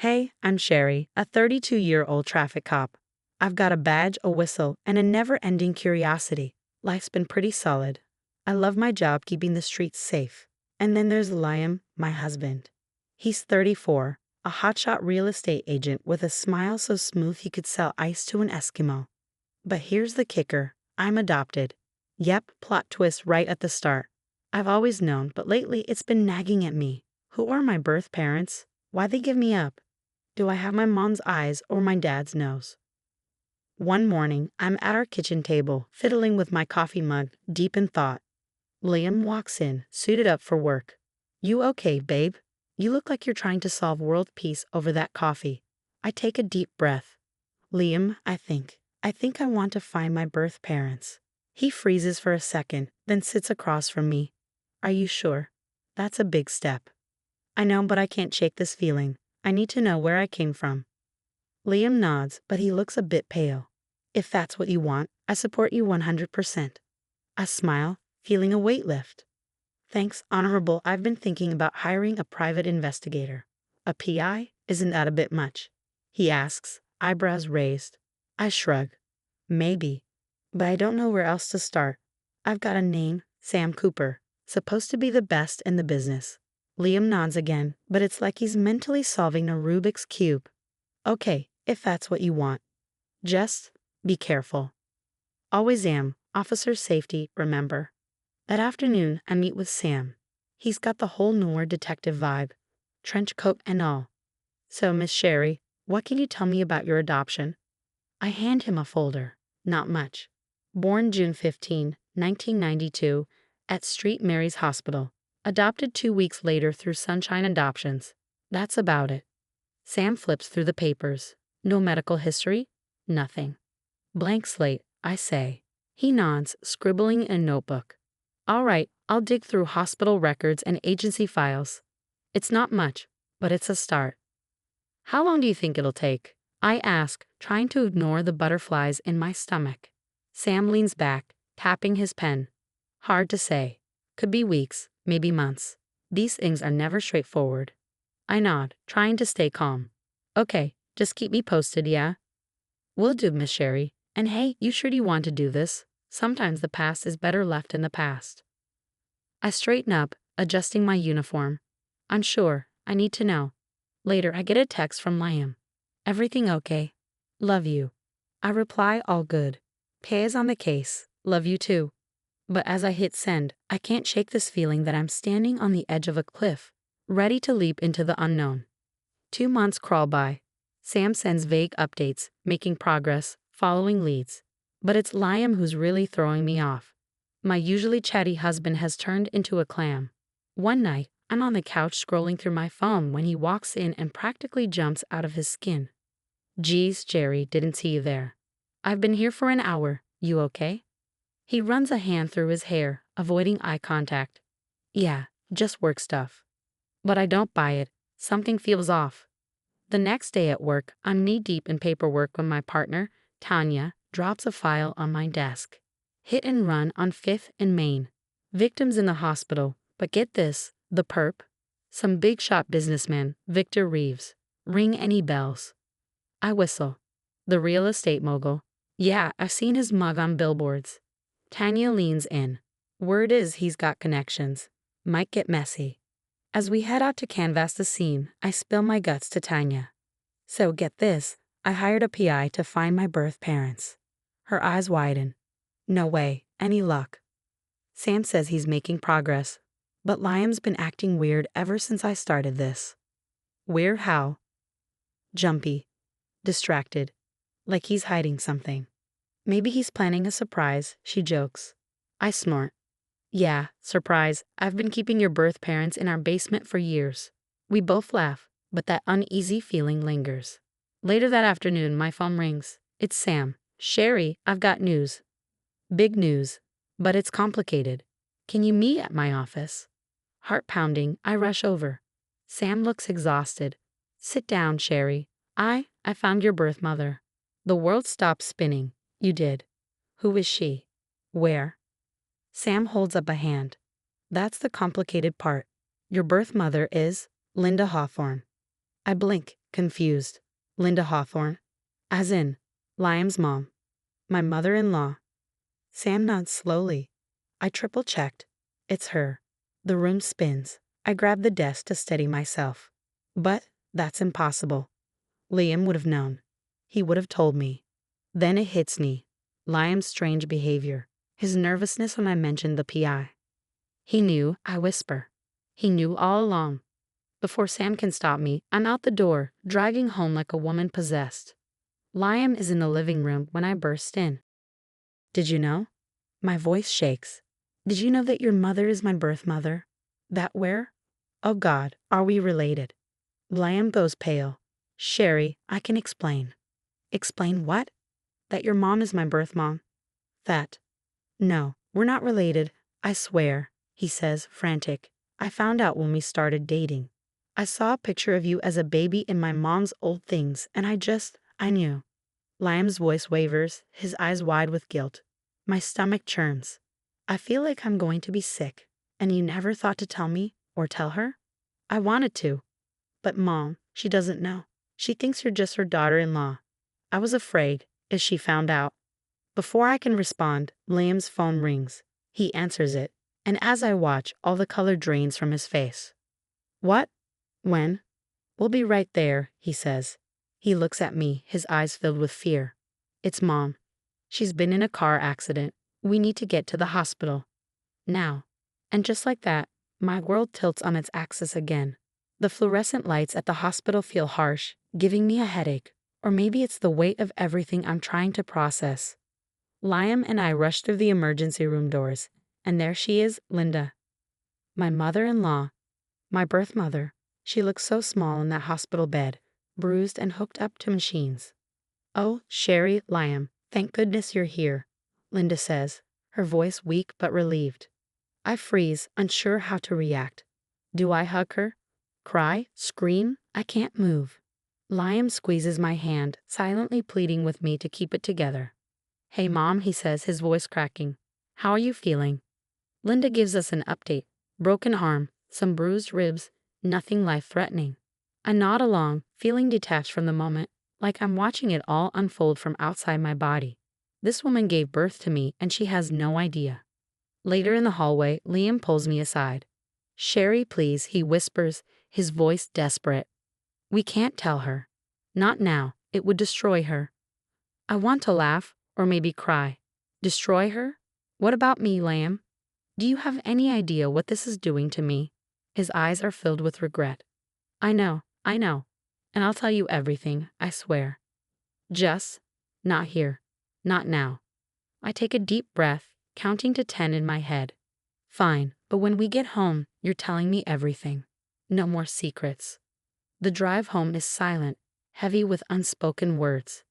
Hey, I'm Sherry, a 32-year-old traffic cop. I've got a badge, a whistle, and a never-ending curiosity. Life's been pretty solid. I love my job keeping the streets safe. And then there's Liam, my husband. He's 34, a hotshot real estate agent with a smile so smooth he could sell ice to an Eskimo. But here's the kicker. I'm adopted. Yep, plot twist right at the start. I've always known, but lately it's been nagging at me. Who are my birth parents? Why'd they give me up? Do I have my mom's eyes or my dad's nose? One morning, I'm at our kitchen table, fiddling with my coffee mug, deep in thought. Liam walks in, suited up for work. You okay, babe? You look like you're trying to solve world peace over that coffee. I take a deep breath. Liam, I think I want to find my birth parents. He freezes for a second, then sits across from me. Are you sure? That's a big step. I know, but I can't shake this feeling. I need to know where I came from. Liam nods, but he looks a bit pale. If that's what you want, I support you 100%. I smile, feeling a weight lift. Thanks, Honorable. I've been thinking about hiring a private investigator. A PI? Isn't that a bit much? He asks, eyebrows raised. I shrug. Maybe. But I don't know where else to start. I've got a name, Sam Cooper. Supposed to be the best in the business. Liam nods again, but it's like he's mentally solving a Rubik's Cube. Okay, if that's what you want. Just be careful. Always am. Officer safety, remember. That afternoon, I meet with Sam. He's got the whole noir detective vibe. Trench coat and all. So, Miss Sherry, what can you tell me about your adoption? I hand him a folder. Not much. Born June 15, 1992, at St. Mary's Hospital. Adopted 2 weeks later through Sunshine Adoptions. That's about it. Sam flips through the papers. No medical history? Nothing. Blank slate, I say. He nods, scribbling in a notebook. All right, I'll dig through hospital records and agency files. It's not much, but it's a start. How long do you think it'll take? I ask, trying to ignore the butterflies in my stomach. Sam leans back, tapping his pen. Hard to say. Could be weeks, maybe months. These things are never straightforward. I nod, trying to stay calm. Okay, just keep me posted, yeah? Will do, Miss Sherry. And hey, you sure do want to do this? Sometimes the past is better left in the past. I straighten up, adjusting my uniform. I'm sure, I need to know. Later, I get a text from Liam. Everything okay? Love you. I reply, all good. Pay is on the case. Love you too. But as I hit send, I can't shake this feeling that I'm standing on the edge of a cliff, ready to leap into the unknown. 2 months crawl by. Sam sends vague updates, making progress, following leads. But it's Liam who's really throwing me off. My usually chatty husband has turned into a clam. One night, I'm on the couch scrolling through my phone when he walks in and practically jumps out of his skin. Geez, Jerry, didn't see you there. I've been here for an hour. You okay? He runs a hand through his hair, avoiding eye contact. Yeah, just work stuff. But I don't buy it. Something feels off. The next day at work, I'm knee-deep in paperwork when my partner, Tanya, drops a file on my desk. Hit and run on 5th and Main. Victims in the hospital, but get this, the perp? Some big-shot businessman, Victor Reeves. Ring any bells? I whistle. The real estate mogul. Yeah, I've seen his mug on billboards. Tanya leans in. Word is he's got connections. Might get messy. As we head out to canvass the scene, I spill my guts to Tanya. So get this, I hired a PI to find my birth parents. Her eyes widen. No way, any luck. Sam says he's making progress, but Liam's been acting weird ever since I started this. Weird how? Jumpy. Distracted. Like he's hiding something. Maybe he's planning a surprise, she jokes. I snort. Yeah, surprise. I've been keeping your birth parents in our basement for years. We both laugh, but that uneasy feeling lingers. Later that afternoon, my phone rings. It's Sam. Sherry, I've got news. Big news. But it's complicated. Can you meet at my office? Heart pounding, I rush over. Sam looks exhausted. Sit down, Sherry. I found your birth mother. The world stopped spinning. You did. Who is she? Where? Sam holds up a hand. That's the complicated part. Your birth mother is Linda Hawthorne. I blink, confused. Linda Hawthorne. As in, Liam's mom. My mother-in-law. Sam nods slowly. I triple-checked. It's her. The room spins. I grab the desk to steady myself. But that's impossible. Liam would have known. He would have told me. Then it hits me. Liam's strange behavior. His nervousness when I mentioned the PI. He knew, I whisper. He knew all along. Before Sam can stop me, I'm out the door, dragging home like a woman possessed. Liam is in the living room when I burst in. Did you know? My voice shakes. Did you know that your mother is my birth mother? That where? Oh God, are we related? Liam goes pale. Sherry, I can explain. Explain what? That your mom is my birth mom. That. No, we're not related, I swear, he says, frantic. I found out when we started dating. I saw a picture of you as a baby in my mom's old things, and I knew. Liam's voice wavers, his eyes wide with guilt. My stomach churns. I feel like I'm going to be sick. And you never thought to tell me, or tell her? I wanted to. But Mom, she doesn't know. She thinks you're just her daughter-in-law. I was afraid, if she found out. Before I can respond, Liam's phone rings. He answers it, and as I watch, all the color drains from his face. What? When? We'll be right there, he says. He looks at me, his eyes filled with fear. It's Mom. She's been in a car accident. We need to get to the hospital. Now. And just like that, my world tilts on its axis again. The fluorescent lights at the hospital feel harsh, giving me a headache. Or maybe it's the weight of everything I'm trying to process. Liam and I rush through the emergency room doors, and there she is, Linda. My mother-in-law. My birth mother. She looks so small in that hospital bed, bruised and hooked up to machines. Oh, Sherry, Liam, thank goodness you're here, Linda says, her voice weak but relieved. I freeze, unsure how to react. Do I hug her? Cry? Scream? I can't move. Liam squeezes my hand, silently pleading with me to keep it together. Hey Mom, he says, his voice cracking. How are you feeling? Linda gives us an update. Broken arm, some bruised ribs, nothing life-threatening. I nod along, feeling detached from the moment, like I'm watching it all unfold from outside my body. This woman gave birth to me, and she has no idea. Later in the hallway, Liam pulls me aside. Sherry, please, he whispers, his voice desperate. We can't tell her. Not now. It would destroy her. I want to laugh, or maybe cry. Destroy her? What about me, Liam? Do you have any idea what this is doing to me? His eyes are filled with regret. I know. And I'll tell you everything, I swear. Just, not here. Not now. I take a deep breath, counting to 10 in my head. Fine, but when we get home, you're telling me everything. No more secrets. The drive home is silent, heavy with unspoken words.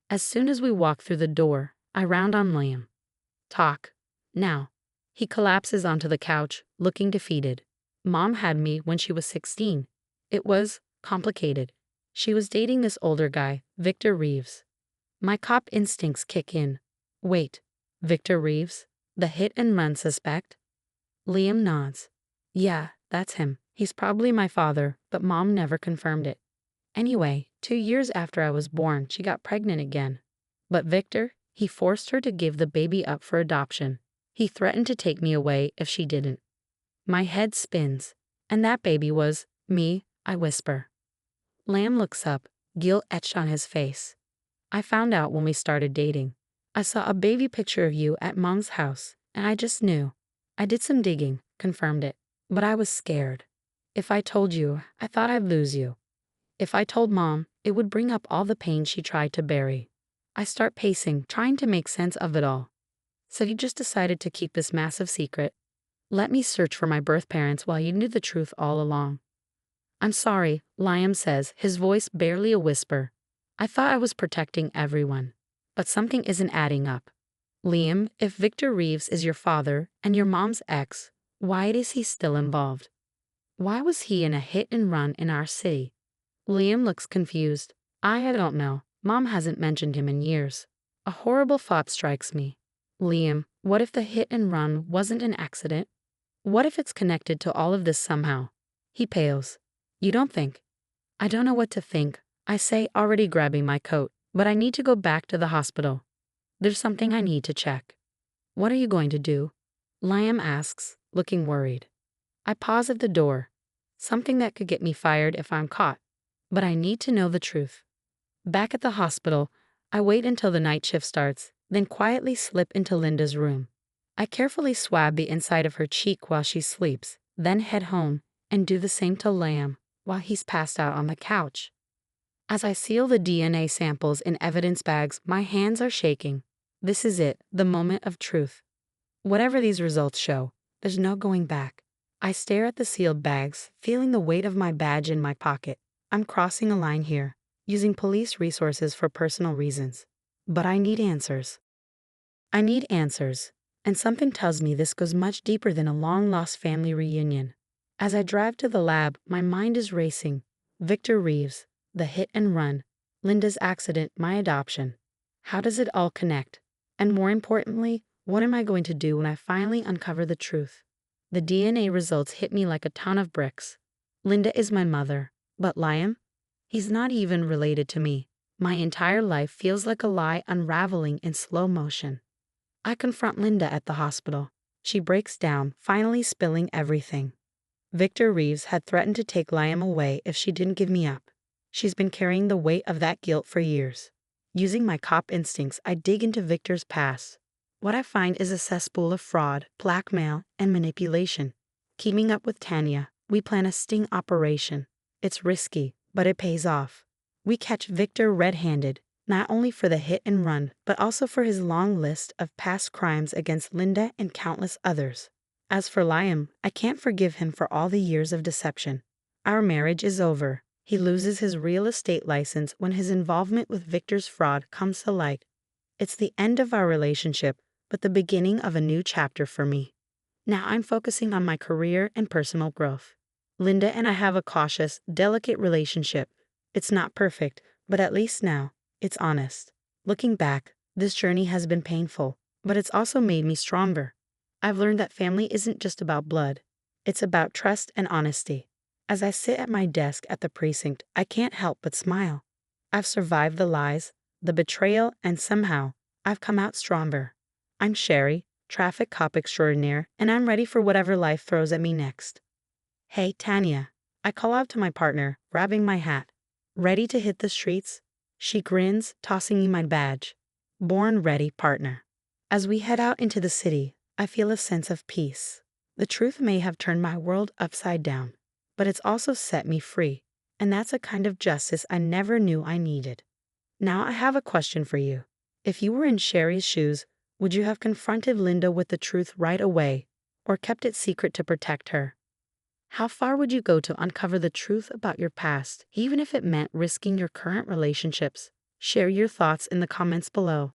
As soon as we walk through the door, I round on Liam. Talk. Now. He collapses onto the couch, looking defeated. Mom had me when she was 16. It was complicated. She was dating this older guy, Victor Reeves. My cop instincts kick in. Wait, Victor Reeves? The hit-and-run suspect? Liam nods. Yeah, that's him. He's probably my father, but Mom never confirmed it. Anyway, 2 years after I was born, she got pregnant again. But Victor, he forced her to give the baby up for adoption. He threatened to take me away if she didn't. My head spins. And that baby was me, I whisper. Lamb looks up, guilt etched on his face. I found out when we started dating. I saw a baby picture of you at Mom's house, and I just knew. I did some digging, confirmed it, but I was scared. If I told you, I thought I'd lose you. If I told Mom, it would bring up all the pain she tried to bury. I start pacing, trying to make sense of it all. So you just decided to keep this massive secret. Let me search for my birth parents while you knew the truth all along. I'm sorry, Liam says, his voice barely a whisper. I thought I was protecting everyone. But something isn't adding up. Liam, if Victor Reeves is your father and your mom's ex, why is he still involved? Why was he in a hit and run in our city? Liam looks confused. I don't know. Mom hasn't mentioned him in years. A horrible thought strikes me. Liam, what if the hit and run wasn't an accident? What if it's connected to all of this somehow? He pales. You don't think? I don't know what to think. I say, already grabbing my coat, but I need to go back to the hospital. There's something I need to check. What are you going to do? Liam asks, looking worried. I pause at the door. Something that could get me fired if I'm caught. But I need to know the truth. Back at the hospital, I wait until the night shift starts, then quietly slip into Linda's room. I carefully swab the inside of her cheek while she sleeps, then head home and do the same to Liam while he's passed out on the couch. As I seal the DNA samples in evidence bags, my hands are shaking. This is it, the moment of truth. Whatever these results show, there's no going back. I stare at the sealed bags, feeling the weight of my badge in my pocket. I'm crossing a line here, using police resources for personal reasons. But I need answers. I need answers, and something tells me this goes much deeper than a long-lost family reunion. As I drive to the lab, my mind is racing. Victor Reeves, the hit and run, Linda's accident, my adoption. How does it all connect? And more importantly, what am I going to do when I finally uncover the truth? The DNA results hit me like a ton of bricks. Linda is my mother, but Liam? He's not even related to me. My entire life feels like a lie unraveling in slow motion. I confront Linda at the hospital. She breaks down, finally spilling everything. Victor Reeves had threatened to take Liam away if she didn't give me up. She's been carrying the weight of that guilt for years. Using my cop instincts, I dig into Victor's past. What I find is a cesspool of fraud, blackmail, and manipulation. Keeping up with Tanya, we plan a sting operation. It's risky, but it pays off. We catch Victor red-handed, not only for the hit and run, but also for his long list of past crimes against Linda and countless others. As for Liam, I can't forgive him for all the years of deception. Our marriage is over. He loses his real estate license when his involvement with Victor's fraud comes to light. It's the end of our relationship, but the beginning of a new chapter for me. Now I'm focusing on my career and personal growth. Linda and I have a cautious, delicate relationship. It's not perfect, but at least now, it's honest. Looking back, this journey has been painful, but it's also made me stronger. I've learned that family isn't just about blood. It's about trust and honesty. As I sit at my desk at the precinct, I can't help but smile. I've survived the lies, the betrayal, and somehow, I've come out stronger. I'm Sherry, traffic cop extraordinaire, and I'm ready for whatever life throws at me next. Hey, Tanya. I call out to my partner, grabbing my hat. Ready to hit the streets? She grins, tossing me my badge. Born ready, partner. As we head out into the city, I feel a sense of peace. The truth may have turned my world upside down, but it's also set me free, and that's a kind of justice I never knew I needed. Now I have a question for you. If you were in Sherry's shoes, would you have confronted Linda with the truth right away, or kept it secret to protect her? How far would you go to uncover the truth about your past, even if it meant risking your current relationships? Share your thoughts in the comments below.